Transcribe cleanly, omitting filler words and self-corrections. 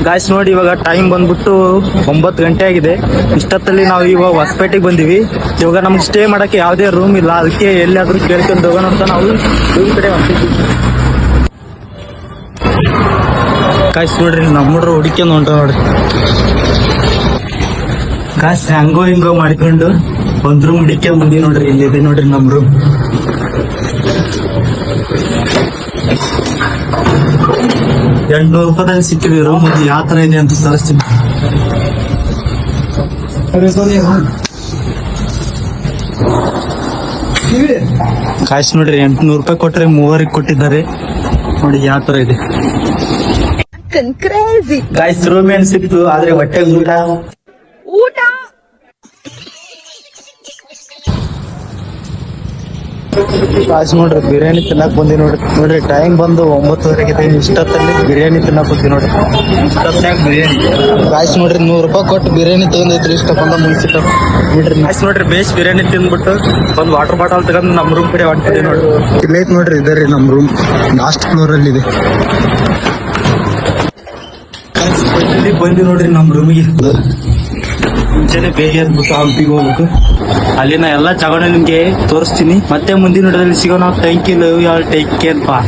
Guys ನೋಡಿ ಇವಾಗ time ಬಂದ್ಬಿಟ್ಟು 9 ಗಂಟೆ ಆಗಿದೆ. ಇಷ್ಟೊತ್ತಲ್ಲಿ ನಾವು ಇವಾಗ ಹೊಸಪೇಟೆಗೆ ಬಂದಿವಿ. ಇವಾಗ ನಮ್ಗೆ ಸ್ಟೇ ಮಾಡಕ್ಕೆ ಯಾವುದೇ ರೂಮ್ ಇಲ್ಲ, ಅದಕ್ಕೆ ಎಲ್ಲಾದ್ರೂ ಕೇಳ್ಕೊಂಡು ಹೋಗೋಣ ಅಂತ ನಾವು ರೂಮ್ ಕಡೆ ಹೊಂಟಿದ್ವಿ. ಗಾಯ್ಸ್ ನೋಡ್ರಿ ನಮ್ಮ ಹುಡ್ರು ಹುಡುಕ್ಯಂದು ಹೊಂಟ ನೋಡ್ರಿ. ಗಾಯ್ಸ್ ಹಂಗೋ ಹಿಂಗೋ ಮಾಡ್ಕೊಂಡು ಒಂದ್ ರೂಮ್ ಹುಡುಕ್ಯಂಡ್ ಬಂದಿ ನೋಡ್ರಿ. ಇಲ್ಲಿದೆ ನೋಡ್ರಿ ನಮ್ ರೂಮ್. $800 ಸಿಕ್ಕಿದೆ ರೂಮ್. ಅದು ಯಾವ ತರ ಇದೆ ಅಂತ ತೋರಿಸ್ತೀನಿ. ಕಾಯ್ಸ್ ನೋಡ್ರಿ, $800 ಕೊಟ್ರೆ 3 ಕೊಟ್ಟಿದ್ದಾರೆ ನೋಡಿ ಯಾವ ತರ ಇದೆ. ಕಾಯ್ಸ್ ರೂಮ್ ಏನ್ ಸಿಕ್ತು, ಆದ್ರೆ ಹೊಟ್ಟೆ ಊಟ ಕಾಯ್ಸ್ ನೋಡ್ರಿ ಬಿರಿಯಾನಿ ತಿನ್ನಕ್ ಬಂದಿ ನೋಡ್ರಿ ಟೈಮ್ ಬಂದು 9:30 ಇಷ್ಟೊತ್ತಲ್ಲಿ ಬಿರಿಯಾನಿ ತಿನ್ನಕ್ ಬಂದಿ ನೋಡ್ರಿ. ಇಷ್ಟೊತ್ತಾಗ ಬಿರಿಯಾನಿ ಕಾಯ್ಸ್ ನೋಡ್ರಿ $100 ಕೊಟ್ಟು ಬಿರಿಯಾನಿ ತಗೊಂಡೈತ್ರಿ. ಇಷ್ಟ ಬಂದ ಮುಂಚಿತ ನೋಡ್ರಿ. ಕಾಯ್ಸ್ ನೋಡ್ರಿ ಬೇಸ್ ಬಿರಿಯಾನಿ ತಿಂದ್ಬಿಟ್ಟು ಒಂದ್ ವಾಟರ್ ಬಾಟಲ್ ತಗೊಂಡ್ ನಮ್ ರೂಮ್ ಕಡೆ ಹೊಂಟಿದೆ ನೋಡ್ರಿ. ಇಲ್ಲೈತ್ ನೋಡ್ರಿ ಇದರಿ ನಮ್ ರೂಮ್ ಲಾಸ್ಟ್ ಫ್ಲೋರ್ ಅಲ್ಲಿ ಇದೆ. ಬಂದಿ ನೋಡ್ರಿ ನಮ್ ರೂಮಿಗೆ. ಮುಂಚೆನೆ ಬೇಗ ಎದ್ಬಿಟ್ಟು ಹಂಪಿಗೆ ಹೋಗ್ಬೇಕು. ಅಲ್ಲಿನ ಎಲ್ಲಾ ಜಾಗನ ನಿಮ್ಗೆ ತೋರಿಸ್ತೀನಿ. ಮತ್ತೆ ಮುಂದಿನ ವಿಡಿಯೋದಲ್ಲಿ ಸಿಗೋಣ. Thank you, love you all, take care, ಬಾ.